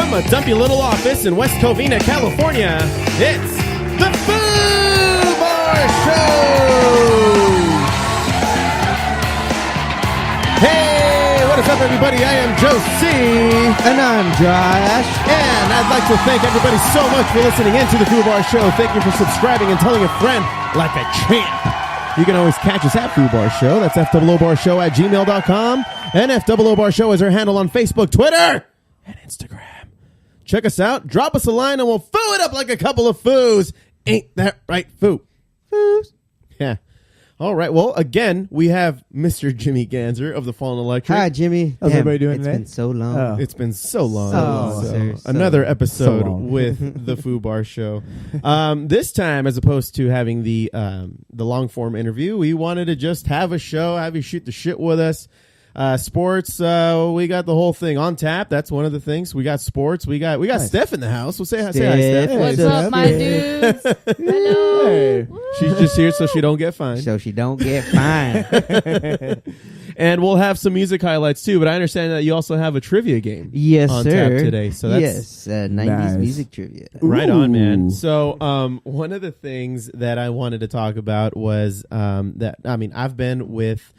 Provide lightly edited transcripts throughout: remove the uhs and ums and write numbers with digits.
From a dumpy little office in West Covina, California, it's the Foo Bar Show! Hey, what is up, everybody? I am Joe C. And I'm Josh. And I'd like to thank everybody so much for listening in to the Foo Bar Show. Thank you for subscribing and telling a friend like a champ. You can always catch us at Foo Bar Show. That's FOOBarshow at gmail.com. And FOO Bar Show is our handle on Facebook, Twitter, and Instagram. Check us out. Drop us a line and we'll foo it up like a couple of foos. Ain't that right, foo? Foos. Yeah. All right. Well, again, we have Mr. Jimmy Ganzer of the Fallen Electric. Hi, Jimmy. How's everybody doing today? It's been so long. Oh. It's been so long. So another episode so with the Foo Bar Show. This time, as opposed to having the long form interview, we wanted to just have a show, have you shoot the shit with us. Sports, we got the whole thing on tap. That's one of the things. We got sports. We got Nice. Steph in the house. We'll say hi, Steph. Hey, What's Steph. up, my dudes? Hello. Hey. She's just here so she don't get fined. So she don't get fined. And we'll have some music highlights too. But I understand that you also have a trivia game. Yes, on sir. tap today. So that's yes, 90s Nice. music trivia. right on, man. Ooh. So one of the things that I wanted to talk about was I've been with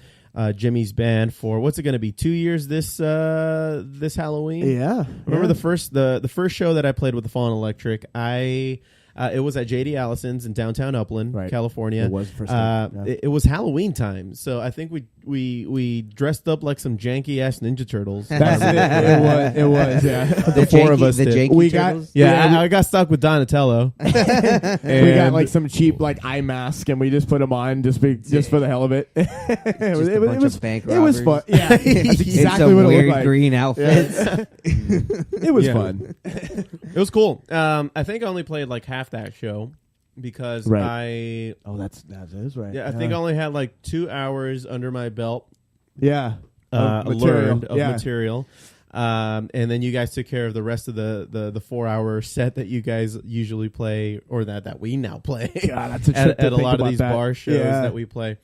Jimmy's band for what's it going to be 2 years this Halloween. Yeah. Remember the first show that I played with the Fallen Electric? It was at JD Allison's in downtown Upland, Right. California. It was the first time. Yeah. It was Halloween time, so I think we dressed up like some janky ass Ninja Turtles. That's it. It was. Yeah. The four of us the did. janky We got- turtles? Yeah, I got stuck with Donatello. We got And- like some cheap like eye mask and we just put them on just for the hell of it. It was bank it was fun. robbers. Yeah, that's In exactly some what it weird looked like. green outfits. It was Yeah. fun. It was cool. I think I only played like half that show because Right. Oh, that is right. I think I only had like 2 hours under my belt. Yeah. Learned of Yeah. material. And then you guys took care of the rest of the 4 hour set that you guys usually play, or that we now play God, that's a trip at to a think lot of about these that. bar shows Yeah. that we play.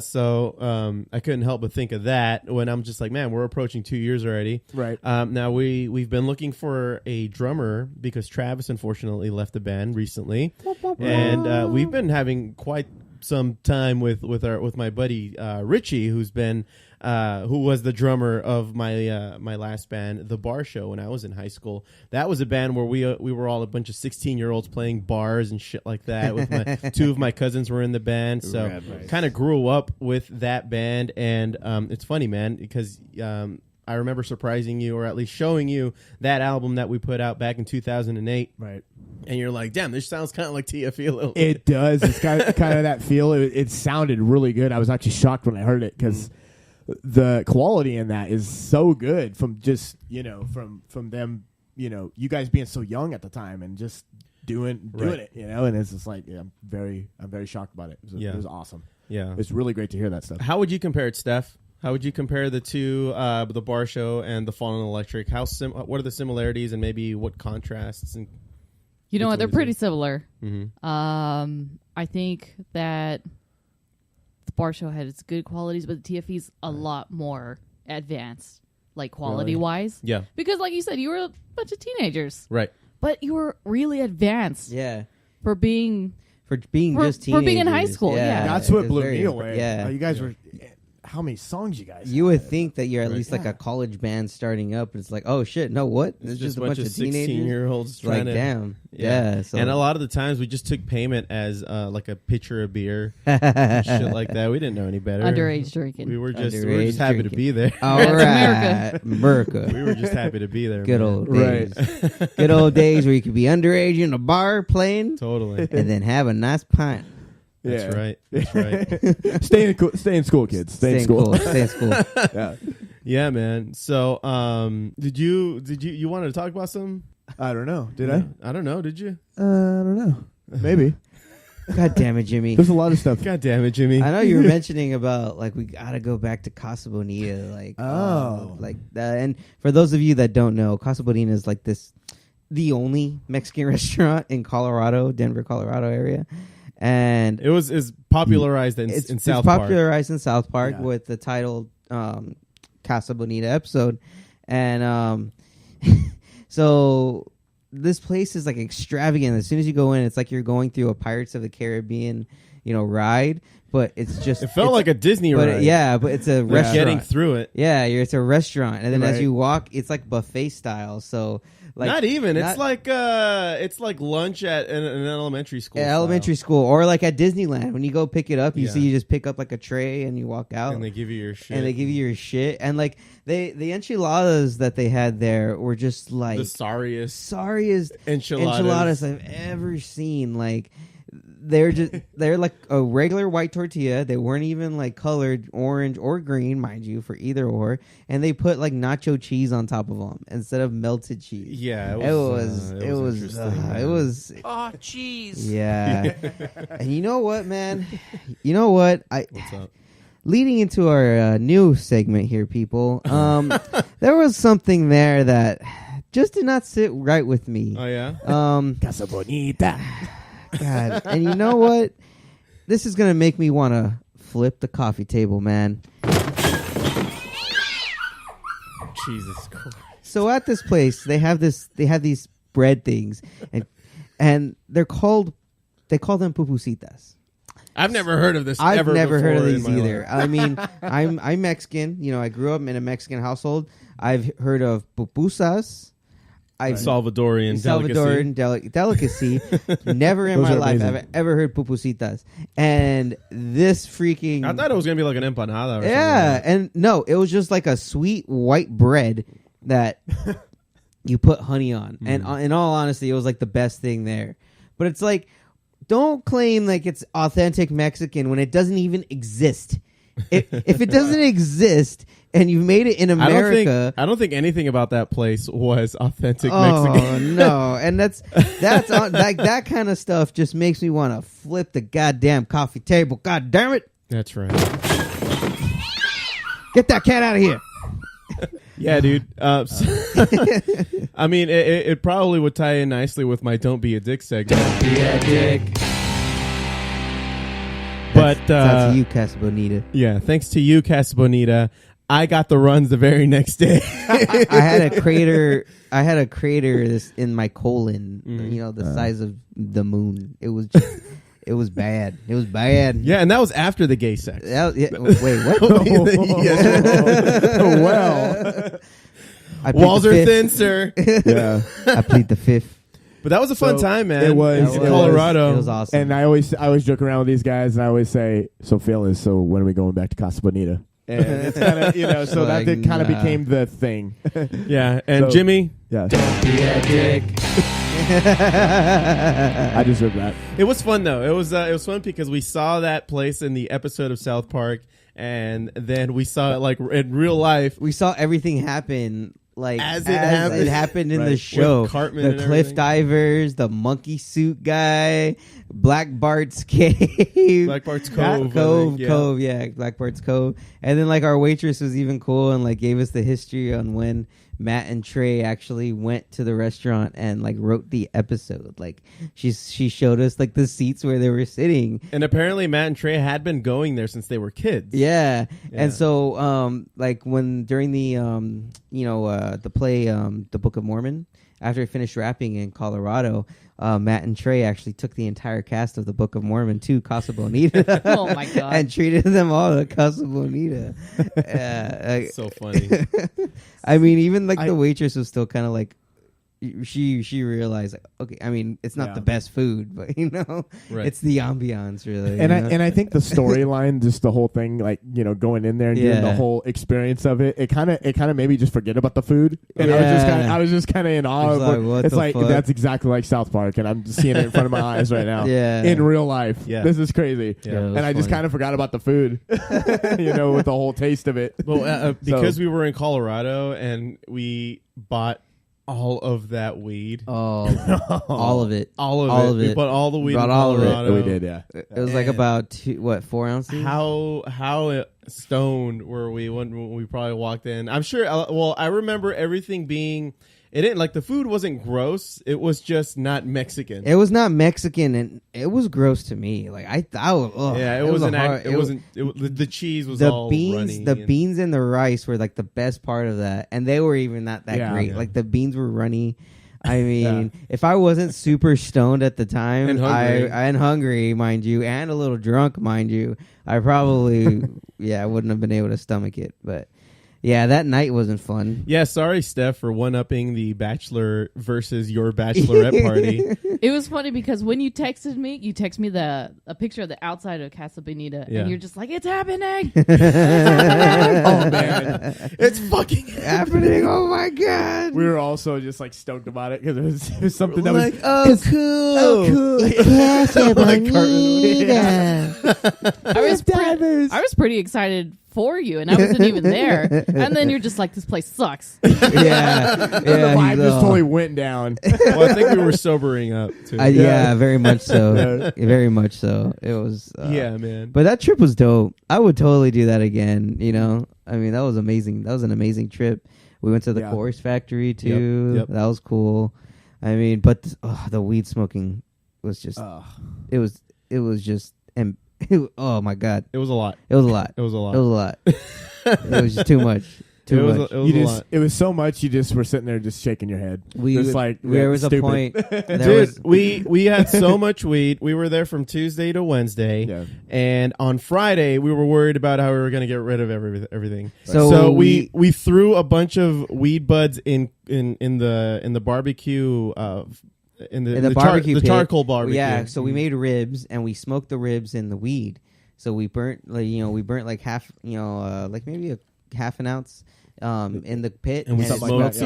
So I couldn't help but think of that when I'm just like, man, we're approaching 2 years already. Right. Now we've been looking for a drummer because Travis unfortunately left the band recently, and we've been having quite some time with my buddy Richie, who was the drummer of my last band, The Bar Show, when I was in high school. That was a band where we were all a bunch of 16-year-olds playing bars and shit like that. With two of my cousins were in the band, so Right. kind of grew up with that band. And it's funny, man, because I remember surprising you, or at least showing you that album that we put out back in 2008. Right. And you're like, damn, this sounds kind of like TFE a little bit. It does. It's kind of that feel. It sounded really good. I was actually shocked when I heard it because the quality in that is so good from just, from them, you guys being so young at the time and just doing it, and it's just like, I'm very shocked about it. It was awesome. Yeah. It's really great to hear that stuff. How would you compare it, Steph? How would you compare the two, the Bar Show and the Fallen Electric? What are the similarities and maybe what contrasts? And You know what? They're between pretty similar. Mm-hmm. I think that the Bar Show had its good qualities, but the TFE's a lot more advanced, like quality-wise. Yeah. Because, like you said, you were a bunch of teenagers, Right. but you were really advanced Yeah. for being. For being For- just for teenagers. being in high school, yeah. That's it what was blew very me away. Yeah. You guys were. How many songs you guys? You would had? think that you're at Right. least like Yeah. a college band starting up. It's like, oh shit, no, what? It's just a bunch of teenagers. 16-year-olds It's like, trying to. damn. Yeah. So And a lot of the times we just took payment as like a pitcher of beer, and shit like that. We didn't know any better. Underage drinking. We were just Underage happy to drinking. be there. All That's right, America. We were just happy to be there. Good man. old Right. days. Good old days where you could be underage in a bar playing Totally. and then have a nice pint. That's Yeah. right. That's right. Stay in school, kids. Stay in school. Cool. Stay in school. Yeah. Yeah, man. So, did you wanted to talk about something? I don't know. Did I? I don't know. Did you? I don't know. Maybe. God damn it, Jimmy. There's a lot of stuff. God damn it, Jimmy. I know you were mentioning about like we gotta go back to Casa Bonita, like and for those of you that don't know, Casa Bonita is like the only Mexican restaurant in Colorado, Denver, Colorado area, and It was popularized in it's South Park. popularized in South Park Yeah. with the title Casa Bonita episode, and So this place is like extravagant. As soon as you go in, it's like you're going through a Pirates of the Caribbean, ride. But it's just It felt like a Disney ride. Yeah, but it's a restaurant. Getting through it. Yeah, it's a restaurant, and then as Right. you walk, it's like buffet style. So like Not even. It's like lunch at an elementary school. at elementary school, or like at Disneyland when you go pick it up, you Yeah. see you just pick up like a tray and you walk out, And they give you your shit. and like the enchiladas that they had there were just like the sorriest enchiladas I've ever seen. Like they're like a regular white tortilla. They weren't even like colored orange or green, mind you, for either or. And they put like nacho cheese on top of them instead of melted cheese. Yeah, It was interesting. Oh, cheese. yeah. And you know what, man? You know what? What's up? Leading into our new segment here, people. There was something there that just did not sit right with me. Oh yeah. Casa Bonita. God, and you know what? This is gonna make me want to flip the coffee table, man. Jesus Christ. So at this place, they have these bread things, and they call them pupusitas. I've never heard of this. I've ever never heard of before in these my either. life. I mean, I'm Mexican. I grew up in a Mexican household. I've heard of pupusas. Salvadorian delicacy. Never in Those my are life amazing. have I ever heard pupusitas. And this freaking... I thought it was gonna be like an empanada. Or yeah, something. and no, it was just like a sweet white bread that you put honey on. And in all honesty, it was like the best thing there. But it's like, don't claim like it's authentic Mexican when it doesn't even exist. If it doesn't exist and you made it in America, I don't think anything about that place was authentic oh Mexican. no, and that's like that kind of stuff just makes me want to flip the goddamn coffee table. God damn it! That's right. Get that cat out of here. Yeah, dude. I mean, it probably would tie in nicely with my "Don't Be a Dick" segment. Don't be a dick. But That's you, Casa Bonita. yeah, thanks to you, Casa Bonita, I got the runs the very next day. I had a crater. This in my colon. The size of the moon. It was just. It was bad. It was bad. Yeah, and that was after the gay sex. Wait, what? Well, Walls are thin, sir. yeah. I plead the fifth. But that was a fun So, time, man. it was. in It Colorado. It was awesome. And I always joke around with these guys, and I always say, "So feelings. So when are we going back to Casa Bonita?" And it's kind of so Like, that kind of nah. became the thing. Yeah, and So- Jimmy, Yeah, Be a dick. I deserve that. it was fun though. It was fun because we saw that place in the episode of South Park, and then we saw it like in real life. We saw everything happen like As it happened. in the Right. show. With Cartman The and cliff everything. divers, the monkey suit guy, Black Bart's cave, Black Bart's Cove. Cove, yeah, Black Bart's Cove. And then like our waitress was even cool and like gave us the history on when Matt and Trey actually went to the restaurant and like wrote the episode. Like she showed us like the seats where they were sitting. And apparently Matt and Trey had been going there since they were kids. Yeah. Yeah. And so like when during the the play The Book of Mormon, after it finished rapping in Colorado, Matt and Trey actually took the entire cast of The Book of Mormon to Casa Bonita. Oh my god! And treated them all to Casa Bonita. So funny. I mean, even like the waitress was still kind of like, she realized like, okay, I mean, it's not Yeah. the best food, but Right. it's the ambiance really. And I think the storyline, just the whole thing, like going in there and doing the Yeah. whole experience of it, it kind of made me just forget about the food. And Yeah. I was just kind of in awe. It's Of like, what it's the like fuck? that's exactly like South Park, and I'm just seeing it in front of my eyes right now. Yeah. in real life. Yeah. This is crazy. Yeah. it was And I just funny. kind of forgot about the food, with the whole taste of it. Well, because we were in Colorado and we bought all of that weed. Oh, all of it. All of All it. of We it. bought all the weed Brought in all of it. Colorado. We did, yeah. It was like about 4 ounces. How stoned were we when we probably walked in? I'm sure. Well, I remember everything being It didn't like the food wasn't gross. It was just not Mexican. It was not Mexican, and it was gross to me. Like I thought, it wasn't. It wasn't. The cheese was the all beans. runny The beans and the rice were like the best part of that, and they were even not that great. Yeah. Like the beans were runny. I mean, if I wasn't super stoned at the time, and hungry, mind you, and a little drunk, mind you, I probably I wouldn't have been able to stomach it, but. Yeah, that night wasn't fun. Yeah, sorry, Steph, for one-upping the bachelor versus your bachelorette party. It was funny because when you texted me a picture of the outside of Casa Bonita, and you're just like, it's happening. Oh, man. It's fucking happening. Oh, my God. We were also just like stoked about it because it was something that like, was... oh, cool. Oh, cool. Casa Bonita. I was pretty excited for you, and I wasn't even there. And then you're just like, this place sucks. The vibe just totally went down. Well, I think we were sobering up too. Yeah, very much so. Very much so. It was. Yeah, man. But that trip was dope. I would totally do that again. You know, I mean, that was amazing. That was an amazing trip. We went to the Chorus Factory too. Yep. That was cool. I mean, but the weed smoking was just. It was just. Oh my God! It was a lot. It was a lot. It was a lot. It was a lot. It was just too much. Too much. It was a lot. It was so much. You just were sitting there, just shaking your head. There was stupid. a point. Dude, we had so much weed. We were there from Tuesday to Wednesday, and on Friday we were worried about how we were going to get rid of everything. So we threw a bunch of weed buds in the barbecue. In the barbecue pit. The charcoal barbecue. Yeah, so we made ribs and we smoked the ribs in the weed. So we burnt like half, like maybe a half an ounce in the pit, and we smoked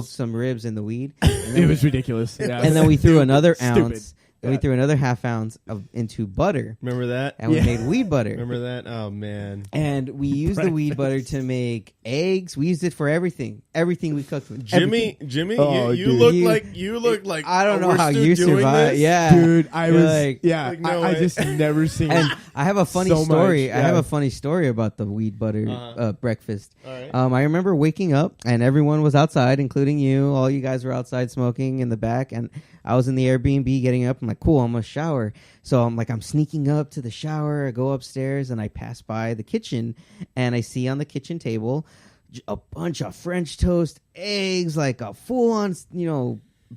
some ribs in the weed. It was ridiculous. Yeah. And then we threw another Stupid. ounce. Then we threw another half ounce into butter. Remember that? And we made weed butter. Remember that? Oh man! And we used the weed butter to make eggs. We used it for everything. Everything we cooked with. Jimmy, you look like I don't know how you survived. Survive. Yeah, dude, I was no I way. just never seen. And I have a funny so story. much, I have a funny story about the weed butter breakfast. All right. I remember waking up and everyone was outside, including you. All you guys were outside smoking in the back, and I was in the Airbnb getting up. I'm like, cool, I'm gonna shower. So I'm sneaking up to the shower. I go upstairs and I pass by the kitchen, and I see on the kitchen table a bunch of French toast, eggs, like a full on,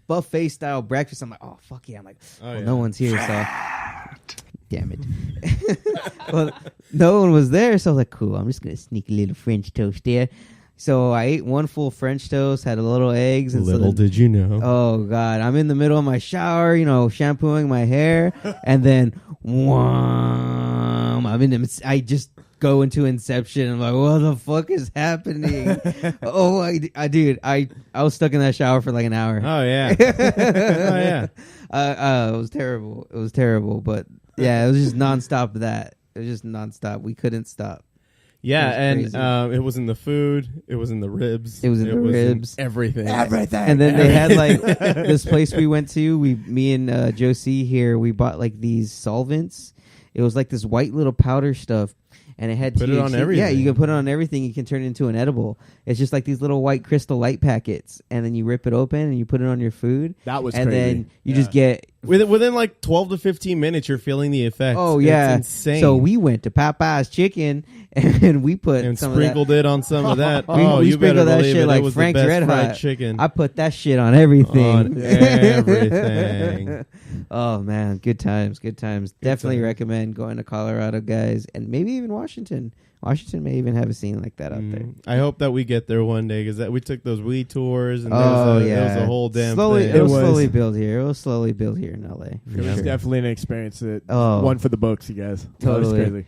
buffet style breakfast. I'm like, oh fuck yeah! I'm like, no one's here, so. Damn it. Well, no one was there, so I was like, cool, I'm just going to sneak a little French toast there. So I ate one full French toast, had a little eggs. And little did you know. Oh, God. I'm in the middle of my shower, shampooing my hair. And then, I just go into Inception. I'm like, what the fuck is happening? Dude, I was stuck in that shower for like an hour. Oh, yeah. It was terrible. It was terrible, but... Yeah, it was just nonstop that. It was just nonstop. We couldn't stop. Yeah, and it was in the food. It was in the ribs. It was in the ribs. Everything. And then they had like this place we went to. Me and Josie here, we bought like these solvents. It was like this white little powder stuff. And it had put THC. It on everything. Yeah, you can put it on everything. You can turn it into an edible. It's just like these little white crystal light packets, and then you rip it open and you put it on your food. That was and crazy. Then you just get within like 12 to 15 minutes, you're feeling the effects. Oh yeah, it's insane. So we went to Popeye's Chicken and we put sprinkled it on some of that. We you better sprinkled that believe shit it. like It was Frank's the best Red fried Hot chicken. I put that shit on everything. On everything. Oh man, good times. Definitely recommend going to Colorado, guys, and maybe even Washington. Washington may even have a scene like that out there. I hope that we get there one day because we took those weed tours and there was a whole damn thing. It was slowly built here. It was slowly built here in LA. It was definitely an experience. One for the books, you guys. Totally.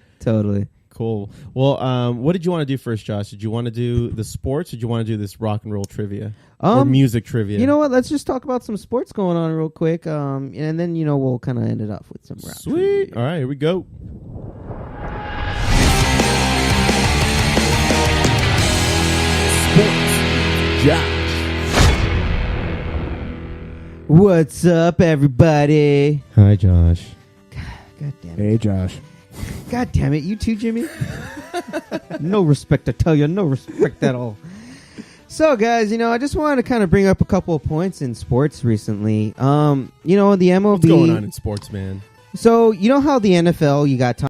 Cool. Well, what did you want to do first, Josh? Did you want to do the sports or did you want to do this rock and roll trivia or music trivia? You know what? Let's just talk about some sports going on real quick. And then, we'll kind of end it off with some rock. Sweet. Trivia. All right, here we go. Josh. What's up, everybody? Hi, Josh. God damn it. Hey, Josh. God damn it. You too, Jimmy? No respect, I tell you. No respect at all. So, guys, I just wanted to kind of bring up a couple of points in sports recently. The MLB. What's going on in sports, man? So, you know how the NFL, you got Tom